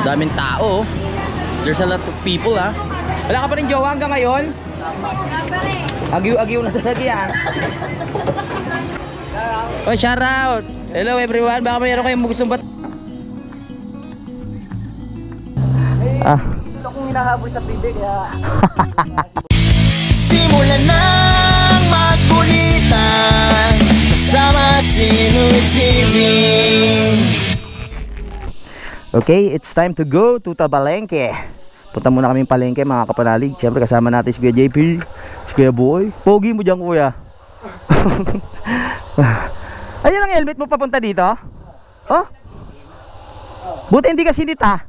Daming tao. There's a lot of people ha. Wala ka pa rin jowa hanggang ngayon? Agiw-agiw na talaga yan. Oh, shout out. Hello everyone. Baka mayroon kayong gustong bat... Ito kong hinahabol sa bibig kaya... Simulan ng magkulitan kasama si Nuy TV. Okay, it's time to go to Tabalengke. Punta muna kaming palengke mga kapanalig. Siyempre kasama natin si Kuya JP, si Kuya Boy. Pogi mo dyan kuya. Ayun ang helmet mo papunta dito. Oh? Buti hindi ka sinita.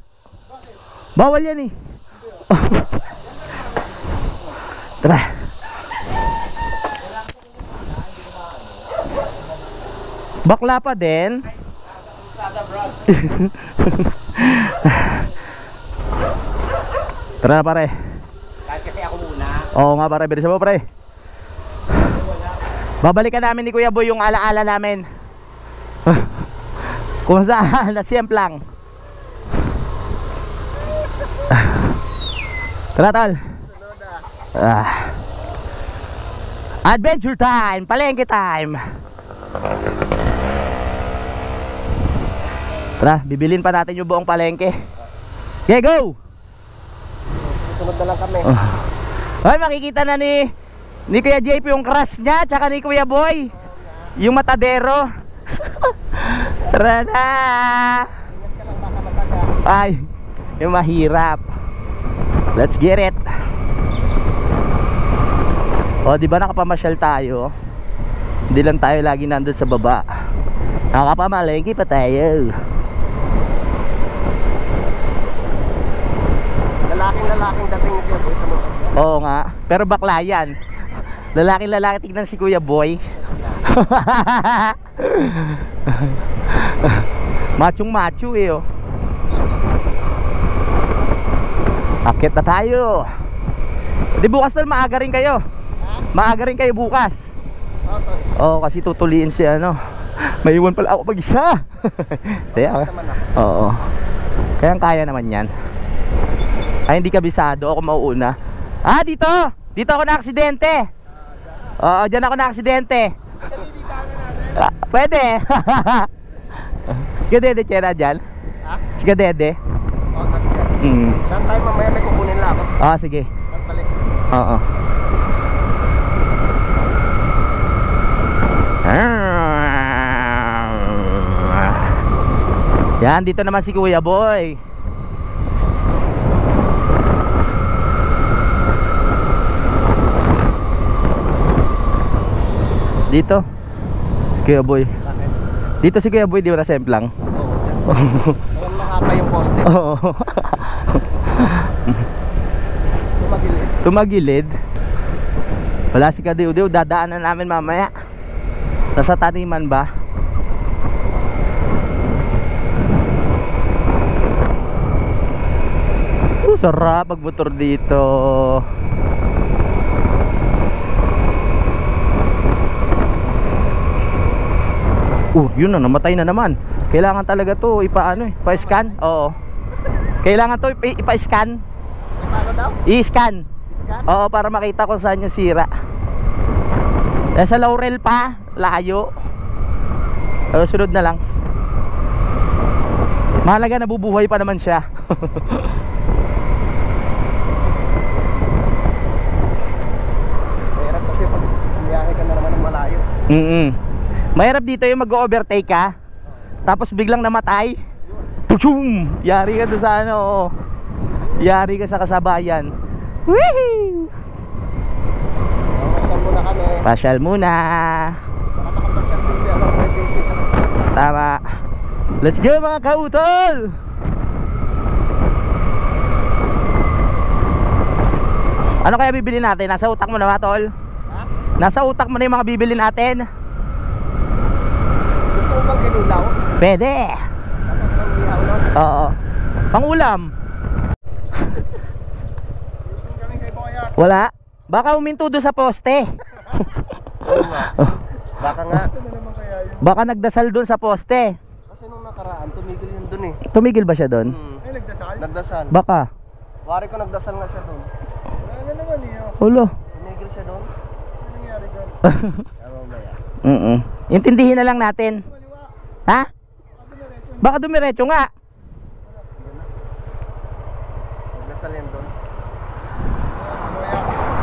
Bawal yan eh. Tara. Bakla pa din. Tara pare. Kahit kasi ako muna. Oo nga pare, bilisan mo pare. Babalikan namin ni Kuya Boy yung alaala namin. Kung saan, nasiyemplang. Tara tol. Adventure time, palengke time. Tara, bibilin pa natin yung buong palengke. Okay, go! Sunod na lang kami. Ay, makikita na ni Kuya JP yung crush niya, tsaka ni Kuya Boy yung matadero. Tara na! Ay, yung mahirap. Let's get it. O, di ba nakapamasyal tayo? Hindi lang tayo lagi nandun sa baba. Nakapamalengke pa tayo. Lalaking dating ni Kuya Boy sa mga. Oo nga, pero bakla yan. Lalaki tignan si Kuya Boy. Machong macho eh oh. Akit na tayo. Di bukas na maaga rin kayo. Maaga rin kayo bukas. Oo, kasi tutuliin si ano. May iwan pala ako mag-isa. Oo. Kayang kaya naman yan. Ay hindi kabisado, ako mauuna. Ah, dito! Dito ako na-aksidente. Oo, dyan ako na-aksidente. Pwede. Si Kadede Chera dyan? Ha? Si Kadede? Oo, tatlo. Saan tayo mamaya may kukunin lang ako? Ah, sige. Saan balik? Oo. Yan, dito naman si Kuya Boy. Dito si Kuya Boy. Bakit? Dito si Kuya Boy, di ba nasemplang? Oo, dyan. Walang mahaba yung poste. Oo. Tumagilid. Tumagilid. Wala si Kadiw-diw, dadaanan namin mamaya. Nasa taniman ba? Sarap magmotor dito. Yun na, namatay na naman. Kailangan talaga to ipaano pa-scan. Oo. Kailangan to ipa-scan. Paano daw? I-scan. Iskan? Oo, para makita kung saan yung sira. Sa Laurel pa, layo. Pero sunod na lang. Mahalaga nabubuhay pa naman siya. Mahirap kasi pag umiyahe ka na naman ng malayo. Mahirap dito yung mag-overtake ka, tapos biglang namatay. Puchum! Yari ka doon sa ano. Yari ka sa kasabayan. Woohoo! Pasyal muna kami. Pasyal muna. Baka makapasyal din si ano. Tama. Let's go mga kautol! Ano kaya bibili natin? Nasa utak mo na ba, tol? Ha? Nasa utak mo na yung mga bibili natin? Gusto mo bang kinilaw? Pwede. Tapos bang ihaw no? Oo. Pang-ulam. Kami kay Boyat. Wala. Baka uminto doon sa poste. Baka nga. Baka nagdasal doon sa poste. Kasi nung nakaraan tumigil yun dun eh. Tumigil ba siya doon? Ay, nagdasal? Nagdasal. Baka. Wari ko nagdasal nga siya doon. Wala naman eh. Ulo. Tumigil siya doon. Ano nangyari doon? Ewan ba yan? Intindihin na lang natin. Ha? Baka dumiretso nga. Nagdasal yan doon.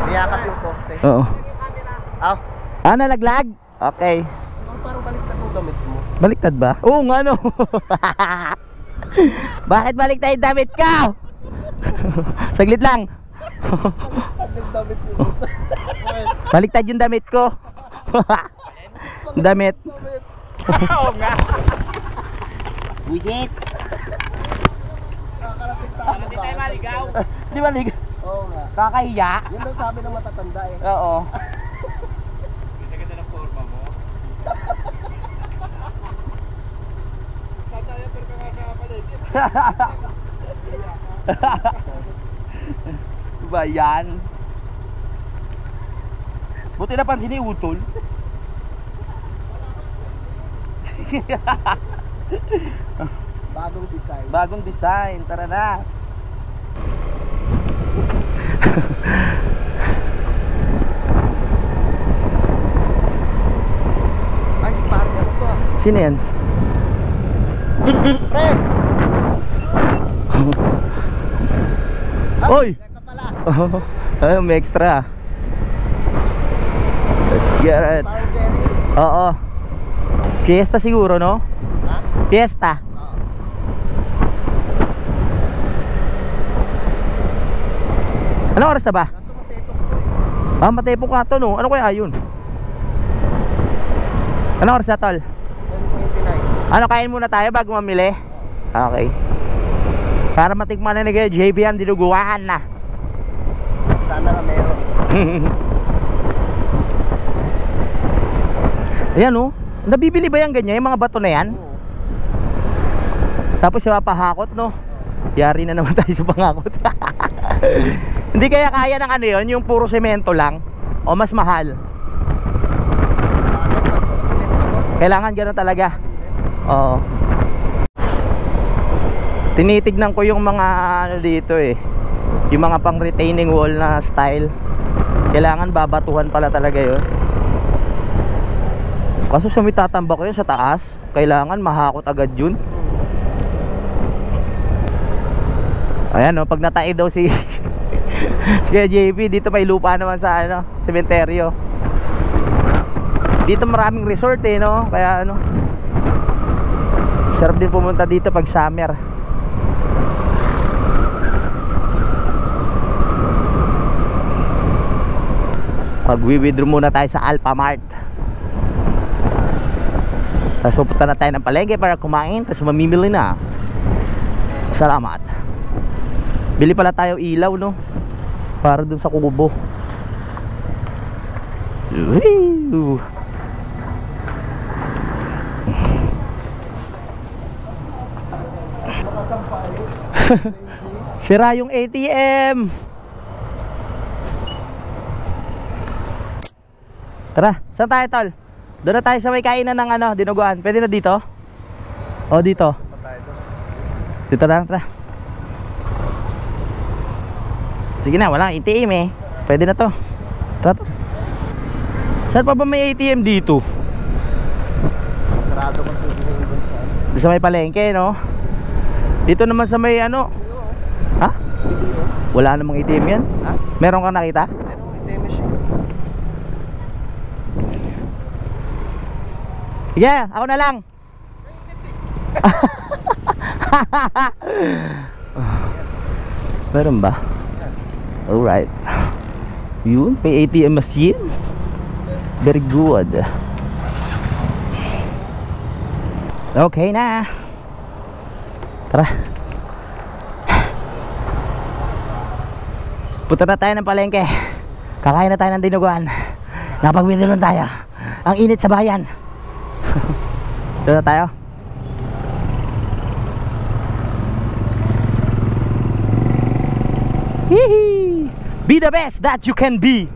Niyakas yung poste. Oo. Ah, Nalaglag? Okay. parang baliktad yung damit mo. Baliktad ba? Oo nga no. Bakit baliktad yung damit ka? Saglit lang. Baliktad yung damit mo. Baliktad yung damit ko. Damit. Oo nga. Wisit. Nakakarating tayo maligaw. Di ba ligaw? Oo nga. Kakahiya. Yun daw sabi ng matatanda eh. Oo. Ganda ng forma mo. Tatayator ka nga sa paligid. Diba yan? Buti napansin ni Utol. Bagong design. Bagong design. Tara na. Ay, parang ano to ah. Sino yan? Pre! Oy! Teka pala. Ay, may extra. Let's get it. Parang Jerry. Oo. Fiesta siguro, no? Ha? Fiesta. Oo. Anong oras na ba? Kaso matipok to eh. Matipok ka to, no? Ano kaya yun? Anong oras na, tol? 129. Ano, kain muna tayo bago mamili? Okay. Para matikman na ni JB ang dinuguan na. Sana nga meron. Ayan, oh. Nabibili ba yan ganyan? Yung mga bato na yan? Oo. Tapos yung pahakot, no? Yari na naman tayo sa pangakot. Hindi kaya kaya ng ano yun? Yung puro semento lang? O mas mahal? Bakit? Pag puro semento mo? Kailangan gano'n talaga. Oo. Tinitignan ko yung mga ano dito eh. Yung mga pang retaining wall na style. Kailangan babatuhan pala talaga yun. Kaso sa may tatambak ko yun sa taas, kailangan mahakot agad yun. Ayan, oh, pag natae daw si si Kuya JP, dito may lupa naman sa ano, sementeryo. Dito maraming resort eh, no? Kaya ano, sarap din pumunta dito pag summer. Mag-withdraw muna tayo sa Alphamart. Tapos pupunta na tayo ng palengke para kumain. Tapos mamimili na. Salamat. Bili pala tayo ilaw, no? Para dun sa kubo. Woo! Sira yung ATM. Tara, saan tayo, tol? Doon na tayo sa may kainan ng ano, dinuguan. Pwede na dito? O dito? Dito lang, tara. Sige na, walang ATM eh. Pwede na to. Tara to. Saan pa ba may ATM dito? Sarado kasi yung doon sa ano. Dito sa may palengke, no? Dito naman sa may ano. Ha? Video. Wala namang ATM yan? Ha? Meron kang nakita? Merong ATM machine. Sige, ako na lang. Meron ba? Alright. Yun, may ATM machine. Very good. Okay na. Tara. Punta na tayo ng palengke. Kakain na tayo ng dinuguan. Napag-withdraw tayo. Ang init sa bayan. Dito na tayo. Hihi! Be the best that you can be.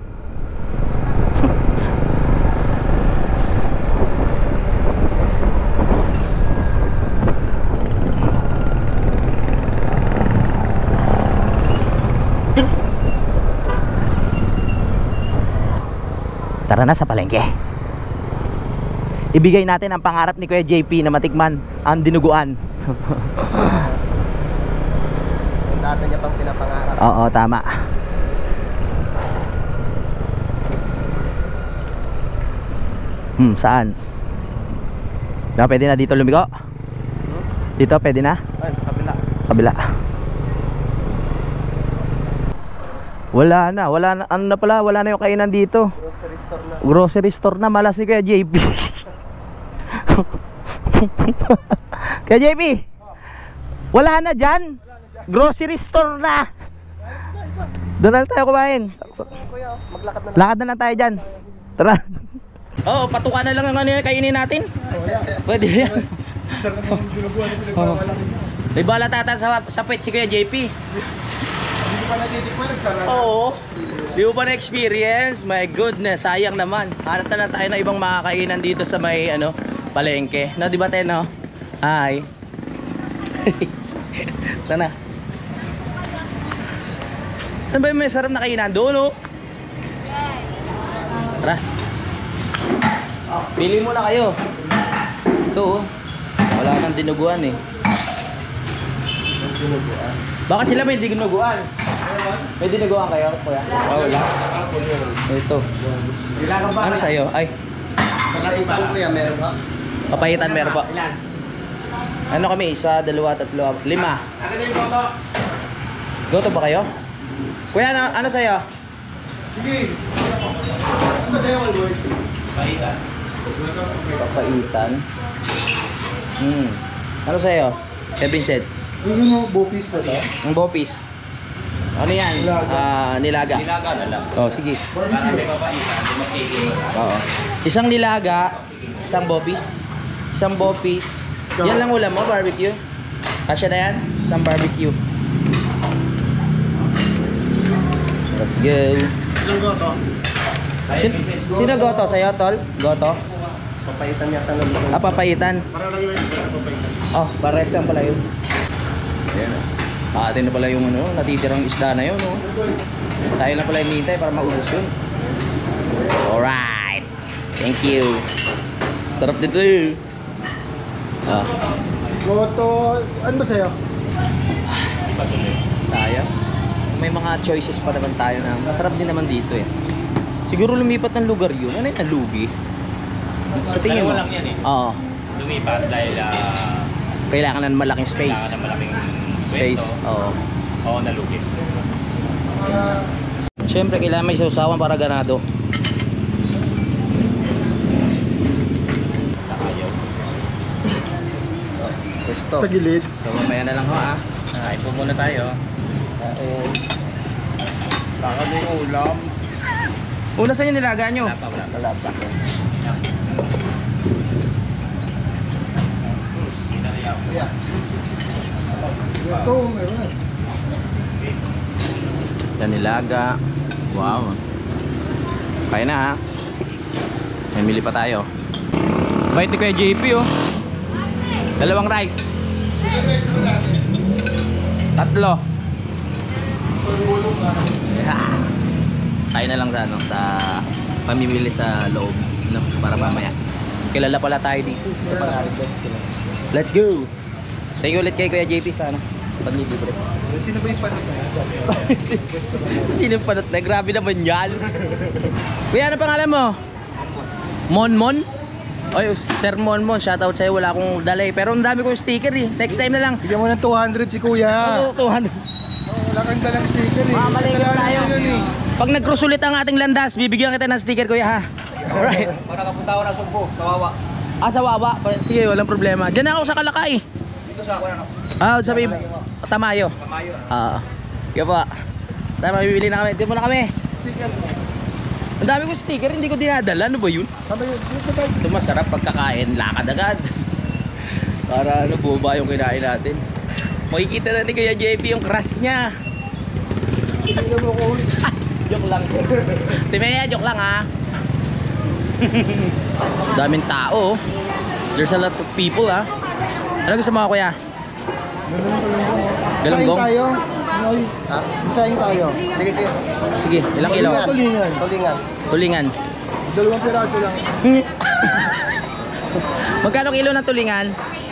Tara na sa palengke. Ibigay natin ang pangarap ni Kuya JP na matikman ang dinuguan. Dati niya pang pinapangarap. Oo, tama. Saan? Pwede na dito lumigo? Dito pwede na? Ay, sa kabila. Kabila. Wala na, ano na pala, wala na yung kainan dito. Grocery store na. Grocery store na, malas si Kuya JP. Kuya JP, wala na dyan. Grocery store na. Doon na tayo kumain. Kuya, maglakad na lang. Lakad na lang tayo dyan. Tara. Oo, patukan na lang ang ano kainin natin. Pwede yan. Sarap ng dinuguan ko nagpapalaki. May balat ata sa pet si Kuya JP. Hindi ko pa natitikman, nagsara. Oo. Di mo pa na-experience? My goodness, sayang naman. Hanap na lang tayo ng ibang makakainan dito sa may ano, palengke. No, di ba tayo, no? Hi. Sana. Saan ba yung may sarap na kainan? Doon, no? Tara. Pili muna kayo. Ito, oh. Wala nang dinuguan eh. Baka sila may dinuguan. May dinuguan kayo, kuya? Oh, wala. Ito. Ano sa'yo? Ay, Nakaitan kuya, meron ba? papayitan meron po. Ano kami? Isa, dalawa, tatlo, lima. Akin na yung photo. Goto ba kayo? Kuya, ano sa'yo? Sige. Ano ba sa'yo, boy? Papaitan. Ano sa'yo? Kaya Vincent? Yung mo, bupis na to? Ang bopis. Ano yan? Nilaga. Nilaga na lang. Oh, sige. Para may papaitan, hindi magkikilo. Oo. Isang nilaga, isang bopis. Isang bopis. Yan lang ulam mo, barbecue. Kasya na yan? Isang barbecue. Let's go. Ilang goto? Sino goto? Sa'yo, tol? Goto? Papaitan yata ng lugar. Papaitan. Para lang yun, papaitan. Oh, pares lang pala yun. Ayan o. Atin na pala yung ano, natitirang isda na yun, oh. Tayo na pala hinihintay para maubos yun. Alright. Thank you. Sarap dito eh. Ah, Goto, ano ba sa'yo? sayang. May mga choices pa naman tayo na masarap din naman dito eh. Siguro lumipat ng lugar yun. Ano yung nalugi? Sa tingin mo? Dalawa lang yan eh. Oo. Lumipas dahil Kailangan ng malaking space. kailangan ng malaking Space. pwesto. Oo. Oo, nalugi. Siyempre kailangan may sausawan para ganado. Ayaw. Pwesto. Sa gilid. So mamaya na lang ho ah. Kain po muna tayo. Baka may ulam. Una sa inyo nilaga nyo. Wala pa, wala pa. Wala pa. Yeah. Ito, meron. Yan nilaga. Wow. Kaya na ha. May mili pa tayo. Bait ni Kuya JP oh. Dalawang rice. Tatlo. Tayo na lang sa ano, sa pamimili sa loob, no, para mamaya. Kilala pala tayo dito. Let's go. Thank you ulit kay Kuya JP sa ano, paglilibre. Sino ba yung panit na? Sino yung panot na? Grabe naman yan. Kuya, ano pangalan mo? Monmon? Oy, Sir Monmon, shoutout sa'yo. Wala akong dalay. Pero ang dami kong sticker eh. Next time na lang. Bigyan mo ng 200 si kuya. Ano, 200. Wala kang dalang sticker eh. Makamalingin tayo. Pag nag-cross ulit ang ating landas, bibigyan kita ng sticker, kuya ha. Alright. Para nakapunta ako ng Sumpo, kawawa. Ah, sa Wawa. Sige, walang problema. Diyan ako sa Kalakay. Dito sa ako na. Ah, sa may Tamayo. Kamayo. Ah. Kaya po. Tama, bibili na kami. Dito muna kami. Sticker mo. Ang dami kong sticker, hindi ko dinadala. Ano ba yun? Tama yun. Dito tayo. Ito masarap pagkakain, lakad agad. Para ano, buba yung kinain natin. Makikita na ni Kuya JP yung crush niya. Hindi mo ko ulit. Joke lang. Timaya, joke lang ha. Daming tao. There's a lot of people ha. Ano gusto mo kuya? Galunggong? Isahin tayo. Noy. Ha? Isahin tayo. Sige, kuya. Sige, ilang kilo? Tulingan. Tulingan. Tulingan. Dalawang piraso lang. Magkano kilo ng tulingan?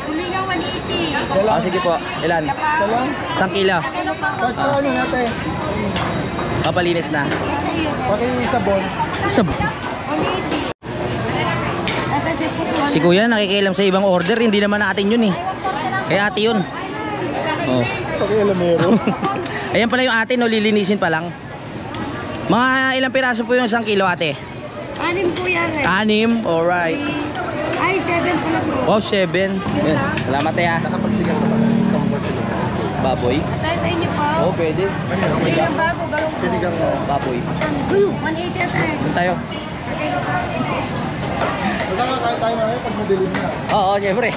Tulingan 180. Oh, sige po. Ilan? Ito lang. 1 kilo. Kahit pa ano natin. Papalinis na. Pakisabon. Sab 180. Nasa sipot Si kuya nakikialam sa ibang order, hindi naman natin yun eh. Kaya ate yun. Oh. Pakialamero. Ayan pala yung ate, no, lilinisin pa lang. Mga ilang piraso po yung 1 kilo ate? 6 po yan eh. 6, alright. Ay, 7 pala po. Wow, 7. Yan. Salamat eh ha. Nakapagsigang naman. Nakapagsigang. Baboy. Atay sa inyo po. Oh, pwede. Tulingan bago, galong po. Sinigang na. Baboy. 180 atay. Doon tayo. Magkakakain tayo ngayon pag madilim na. Oo, syempre.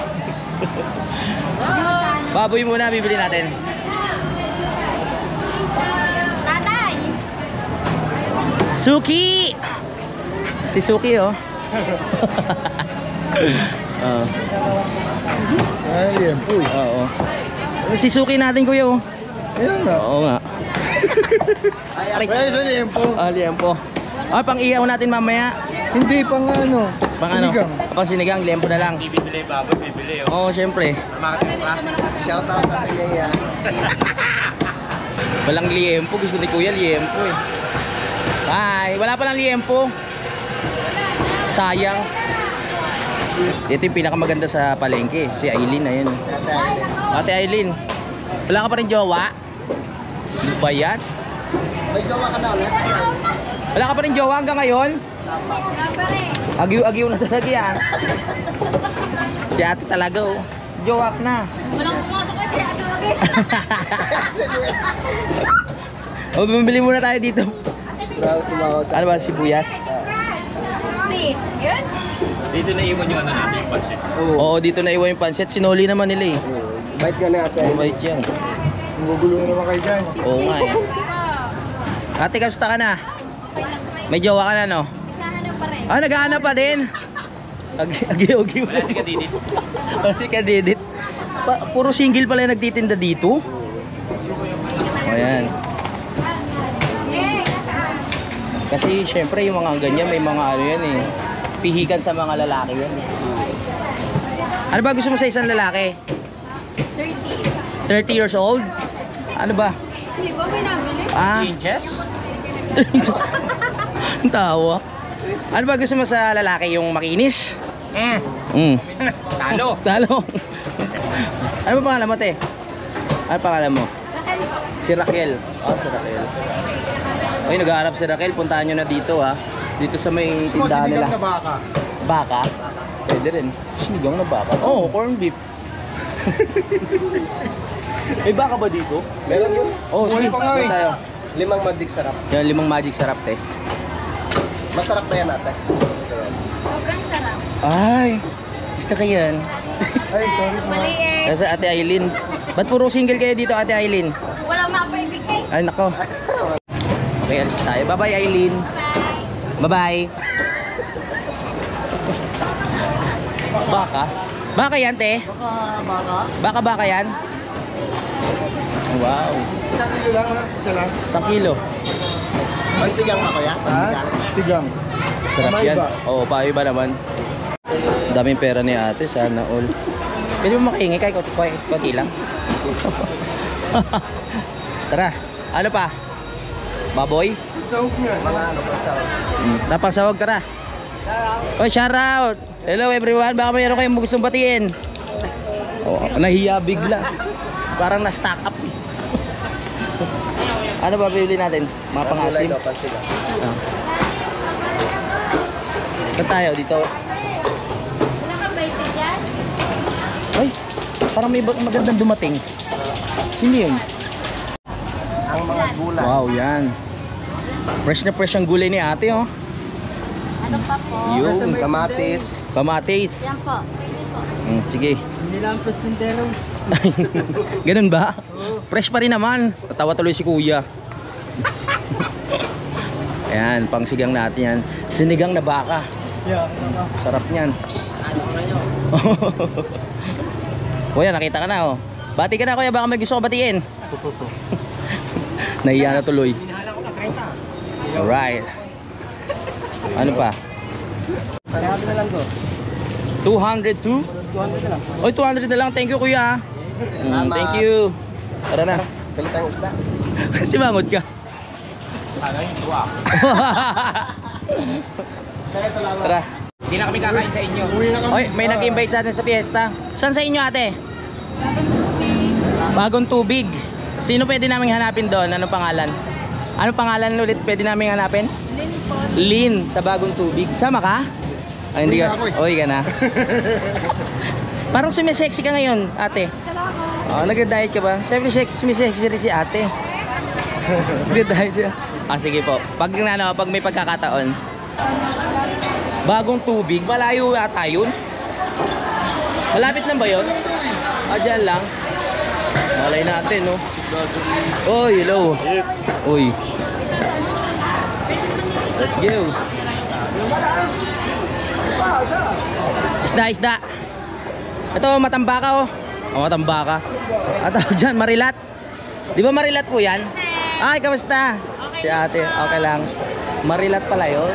Baboy muna bibili natin. Tatay! Suki! Si Suki oh. Oo. Ay, yan po eh. Oo. Si Suki natin kuya oh. Ayan na. Oo nga. Ay, ito yan po. Liempo. Ah, pang iyaw natin mamaya. Hindi, pang ano. Pang ano? Sinigang. Pang sinigang, liempo na lang. Bibili baboy, bibili oh. Oo, syempre. Shout out natin kaya. Walang liempo, gusto ni kuya liempo eh. Bye! Wala palang liempo. Sayang. Ito yung pinakamaganda sa palengke, si Aileen na yun. Ate Aileen, wala ka pa rin jowa? Ano ba yan? May gawa ka na ulit. Wala ka pa rin jowa hanggang ngayon? Agiw-agiw na talaga yan. Si ate talaga oh. Jowa na. Walang pumasok kasi ato lagi. O, bumili muna tayo dito. Tumawa sa... Ano ba, sibuyas? 60. Yun? Dito na iwan yung ano namin, yung pansit. Oo, dito na iwan yung pansit. Sinuli naman nila eh. Bait ka na ate. Mabait yan. Gugulo na naman kayo dyan. Oo nga eh. Ate, kamusta ka na? May jowa ka na no? Nahanap pa rin. Ah, naghahanap pa din. Agiw-agiw. Wala si Kadidit. Wala si Kadidit. Puro single pala yung nagtitinda dito. Ayan. Kasi syempre yung mga ganyan may mga ano yan eh. Pihikan sa mga lalaki yan. Ano ba gusto mo sa isang lalaki? 30. 30 years old? Ano ba? Hindi ba may nabili? Ah, Inches? ang tawa. Ano ba gusto mo sa lalaki? Yung makinis? Talo. Talo. Ano ba pangalan mo, te? Ano pangalan mo? Si Raquel. Oh, si Raquel. Ay, nag-aarap si Raquel. Puntahan nyo na dito, ha. Dito sa may tindahan nila. Sinigang na baka. Baka? Pwede rin. Sinigang na baka. Oh, corn beef. May baka ba dito? Meron yun. Oh, sige. Buhay pa nga Doon eh. tayo. 5 magic sarap. Yan, 5 magic sarap, te. Masarap ba yan ate? Sobrang sarap. Ay, gusto ka yan. Ay, sorry po. Maliit. Kasi Ate Aileen. Ba't puro single kayo dito, Ate Aileen? Walang mapaibigay. Ay, nako. Okay, alis tayo. Bye-bye, Aileen. Bye-bye. Baka? Baka yan, te? Baka. Baka yan? Wow. 1 kilo lang ha? Isa lang. 1 kilo. Pansigang ako ya? Sigang. Sarap May yan. iba. Oo, pa-iba naman. Daming pera ni ate, sana all. Pwede mo makihingi kahit konti lang. Tara, ano pa? Baboy? Sahog niya. Mga ano pa sahog. Napasawag, tara. Oy, shout out. Hello everyone, baka mayroon kayong gustong batiin. Oh, nahiya bigla. Parang na-stack up. Ano ba bibili natin? Mga pangasim. Pansigang. Ah. Saan tayo? Dito. Wala ka ba ito dyan? Ay, parang may magandang dumating. Sino yun? Ang mga gulay. Wow, yan. Fresh na fresh ang gulay ni ate, oh. Ano pa po? Yung Kamatis. kamatis. Yan po. Pwede po. Sige. Hindi lang pastintero. Ganun ba? Fresh pa rin naman. Tatawa tuloy si kuya. Ayan, pangsigang natin yan. Sinigang na baka. Yeah. Sarap niyan. Kuya, nakita ka na, oh. Bati ka na, kuya. Baka may gusto ka batiin. Nahiya na tuloy. Alright. Ano pa? Kaya na lang to. 202? 200 na lang. Oy, 200 na lang. Thank you, kuya. Thank you. Tara na. Galit ang isda. Simangot ka. Ano yung tuwa? Kaya salamat. Tara. Hindi na kami kakain sa inyo. Uwi na kami. Oy, may nag-invite sa atin sa fiesta. Saan sa inyo, ate? Bagong Tubig. Sino pwede naming hanapin doon? Anong pangalan? Anong pangalan ulit pwede naming hanapin? Lin po. Lin sa Bagong Tubig. Sama ka? Ay, hindi Uwi ka. na ako eh. Uwi ka na. Parang sumisexy ka ngayon, ate. Salamat. Oh, nag-diet ka ba? Siyempre, sumisexy rin si ate. Nag-diet siya. Ah, sige po. Pag may pagkakataon. Bagong Tubig, malayo yata yun. Malapit lang ba yun? Ah, dyan lang. Malay natin, no? Oy, hello. Uy. Let's go. Isda, isda. Ito, matambaka, oh. Oh, matambaka. At dyan, marilat. Di ba marilat po yan? Ay, kamusta? Si ate, okay lang. Marilat pala yun.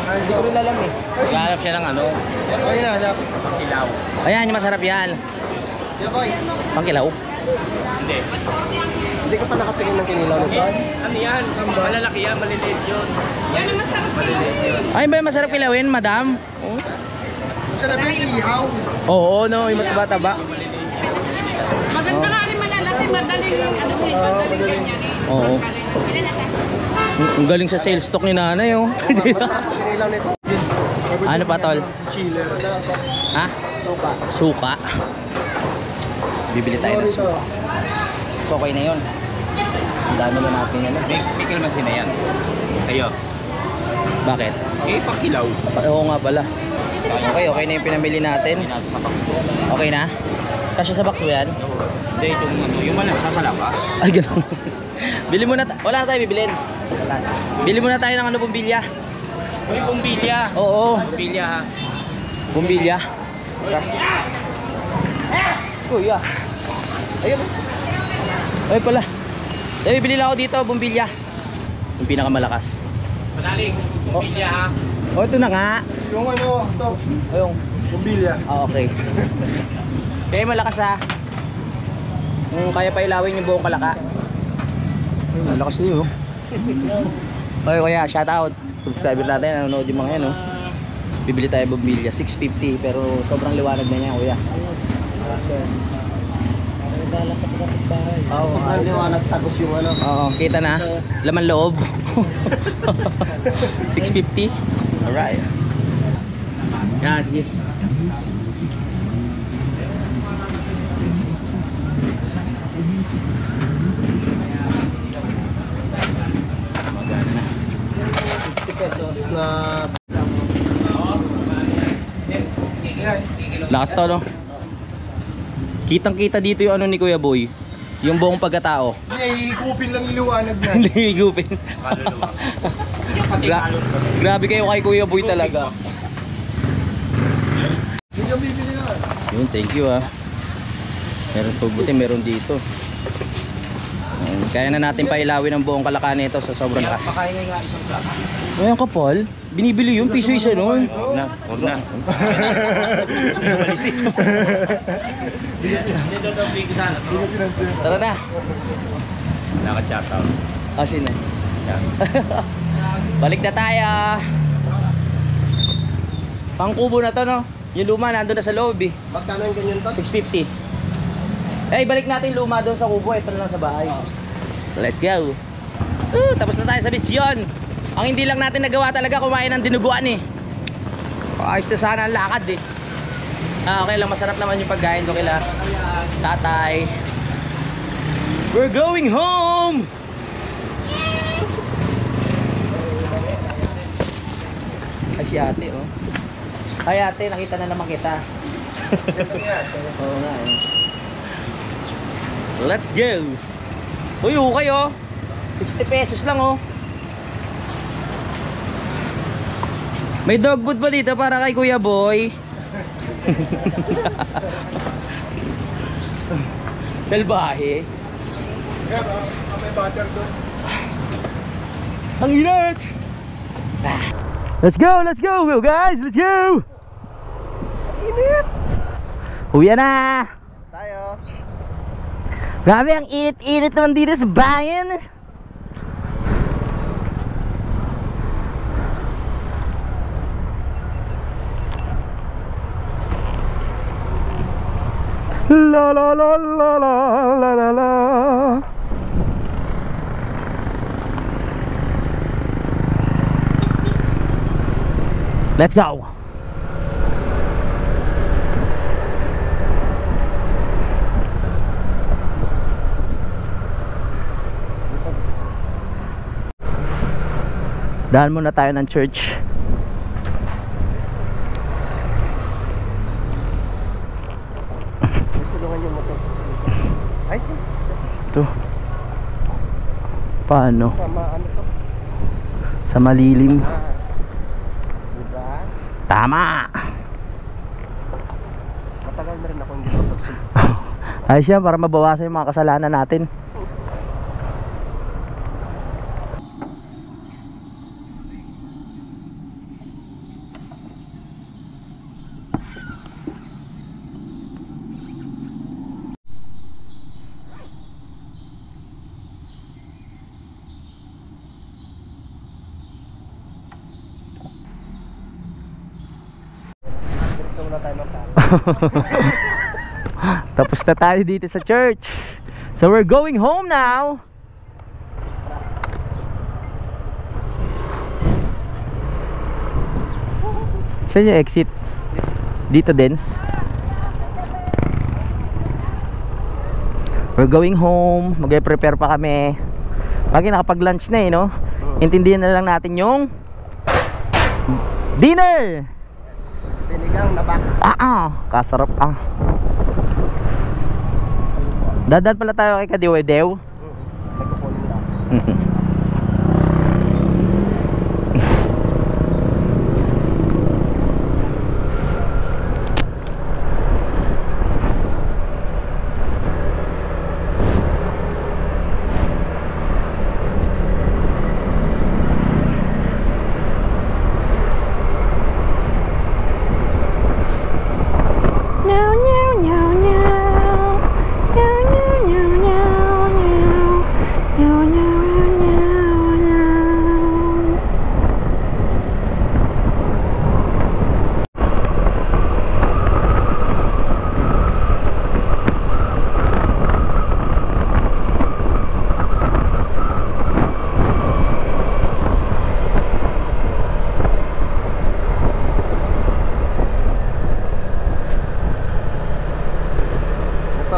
Hindi ko rin alam eh. Naghanap siya ng ano, Okay na, hanap. ilaw. Ayan, yung masarap yan. Yeah, boy. Pangkilaw. Hindi. Hindi ka pa nakatingin ng kinilaw nito. Ano yan? Malalaki yan, maliliit yun. Yan ang masarap maliliit yun. Ay, ba yung masarap kilawin, madam? Oh. Sarap yung ihaw. Oo, no, yung mataba-taba. Maganda nga rin malalaki. Madaling ano eh. Madaling ganyan eh. Oo. Ang galing sa sales stock ni nanay, oh. Masarap ang kinilaw nito. Ano pa, tol? Chiller. Ha? Sopa. Suka. Bibili tayo ng suka. So, okay na yun. Ang dami na natin ano. May kalmasin na yan. Kayo. Bakit? Eh, pakilaw. Oo nga pala. Okay, okay na yung pinamili natin. Okay na? Kasi sa box mo yan? Hindi, itong ano, yung manasa sa labas. Ay, gano'n. Bili muna wala na tayo bibilin. Bili muna tayo ng ano, bumbilya. Uy, bumbilya. Oo, Bumbilya ha. bumbilya. Tara. Kuya. Ayun. Ay pala. Tayo bibili lang ako dito, bumbilya. Yung pinakamalakas. Madaling, bumbilya ha. Oh, ito na nga. Yung ano, ito. Ayun. Bumbilya. Ah, okay. Kaya malakas ha. Kaya pa ilawin yung buong kalaka. Malakas din oh. Okay, kuya, shout out. Subscriber natin, nanonood yung mga yan oh. Bibili tayo bumbilya, 650 pero sobrang liwanag na niya, kuya. Oo, sobrang liwanag tapos yung ano. Oo, kita na. Laman loob. 650. Alright. Yan, sis. Magana na. 50 pesos na... Lakas to, no? Kitang kita dito yung ano ni Kuya Boy. Yung buong pagkatao. Hindi, ikupin lang yung liwanag na. Hindi higupin. Kaluluwa. Grabe kayo kay Kuya Boy talaga. Hindi yung bibili na. Yun, thank you ah. Meron po, buti meron dito. Ayun, kaya na natin pailawin ang buong kalakasan nito sa sobrang lakas. Pakain nga isang plak. Ayan kapal, binibili yung piso isa nun. Huwag na, huwag na. Malisik. Hindi daw bigo sana. Tara na. Naka-shoutout. Kasi na. Balik na tayo. Pangkubo na to, no? Yung luma nandun na sa loob eh. Magkano yung ganyan to? 650. Eh, balik natin yung luma doon sa kubo. Ito na lang sa bahay. Let's go. Tapos na tayo sa misyon. Ang hindi lang natin nagawa talaga kumain ng dinuguan eh. Ayos na sana ang lakad eh. Okay lang, masarap naman yung pagkain doon kila tatay. We're going home! Ay si ate oh. Ay ate, nakita na naman kita. Oo nga eh. Let's go! Uy, okay oh. 60 pesos lang oh. May dog food ba dito para kay Kuya Boy? Salbahe. May butter doon. Ang init! Ah. Let's go guys, let's go. Init! Uwi na. Tayo. Grabe, ang init-init naman dito sa bayan. La la la la la la la la. Let's go. Daan muna tayo ng church. Sulungan yung motor. Ay, Ito. Paano? tama, ano to? Sa malilim. Diba? Tama. Matagal na rin ako hindi mapagsilip. Ayos yan, para mabawasan yung mga kasalanan natin. Diretso muna tayo ng tao. Tapos na tayo dito sa church. So we're going home now. Saan yung exit? Dito din. We're going home. Mag-prepare pa kami. Pagi nakapag-lunch na eh, no? Intindihan na lang natin yung dinner. Sinigang na baka. Kasarap ah. Dadaan pala tayo kay Kadiwedew. Nagkukunin lang.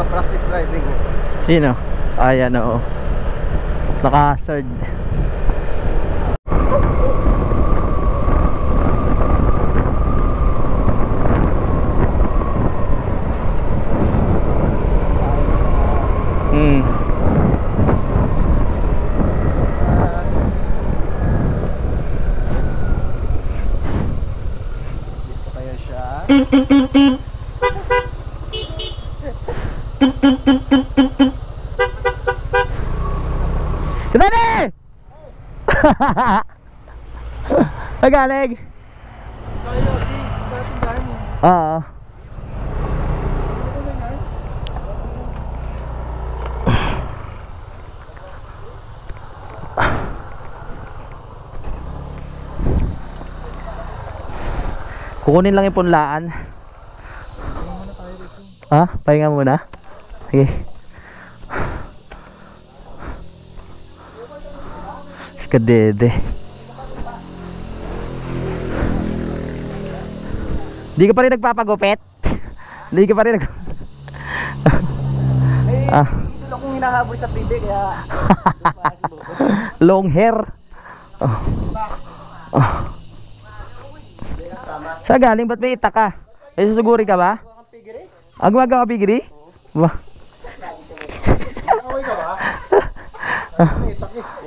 Practice driving. Sino? Ayan, oo. Naka-surd. Dito kaya siya. Kadali! Nagalig? Oo. Kukunin lang yung punlaan. Ha? Pahinga muna? Sige. Kadede. Di ka pa rin nagpapagupit? Di ka pa rin Dito akong hinahabol sa TV kaya long hair. Sa galing, ba't may itak ka? Ay, susuguri ka ba? Gumagawa ka pigiri? Ba? away ka ba?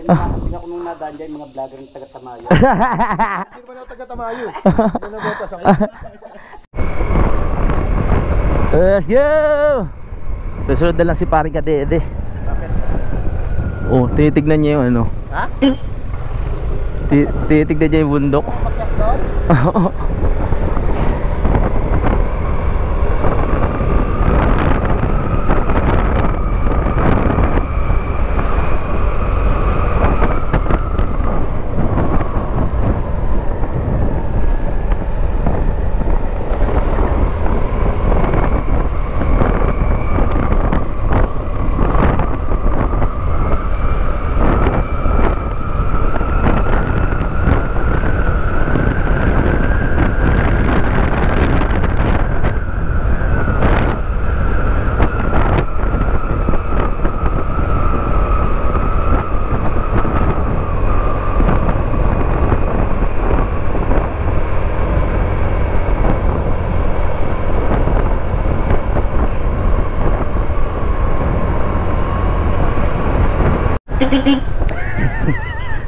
Hindi ako nung nadaan dyan mga vlogger ng taga-Tamayo. Sino ba na taga-Tamayo? Sino na botas ako? Let's go! Susunod na lang si paring Kadede. Oh, tinitignan niya yung ano. Ha? Tinitignan niya yung bundok. Makyat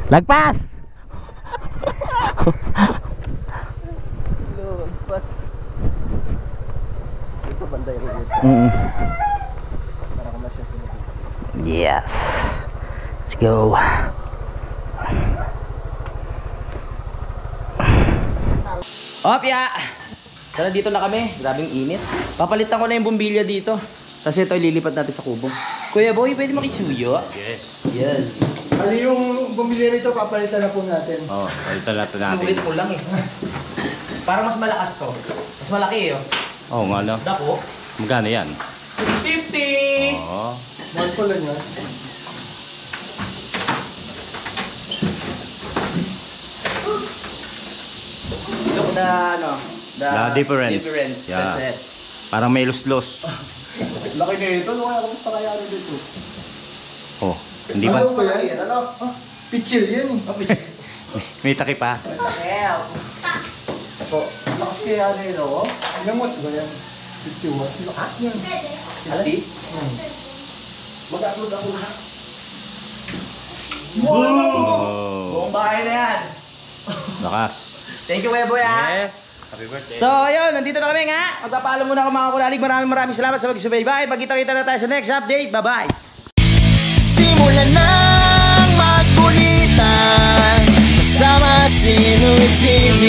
Lagpas! Pas. Ito banday rin. Para ko masya sila. Yes. Let's go. Opya! Tara, dito na kami. Grabing init. Papalitan ko na yung bumbilya dito. Kasi ito lilipat natin sa kubo. Kuya Boy, pwede makisuyo? Yes. Yes. Ano yung bumili nito, papalitan na po natin. Oo, palitan natin natin. Ulit mo lang eh. Parang mas malakas to. Mas malaki eh. Oo nga no. Dako. Magkano yan? 650! Oo. Mahal pala niya. Look the ano. The difference. Yeah. Yes. Parang may luslos. Laki na ito. Kaya kamusta kaya ano dito? Oh, hindi pa. Ano ba yan? Ano? Pitchil yan eh. May takip pa. Help! Ito. Lakas kaya ano yun oh. Ilang watts ba yan? 50 watts. Lakas yan. Alati? Mag-upload ako na. Oh. Buong bahay na yan. Lakas. Thank you, Webo ya. Yes. Happy birthday. So, ayun, nandito na kami nga. Magpapaalam muna ako mga kulalig. Maraming salamat sa pagsubaybay. Pagkita-kita na tayo sa next update. Bye-bye. Simulan ng magkulitan kasama si Louie TV.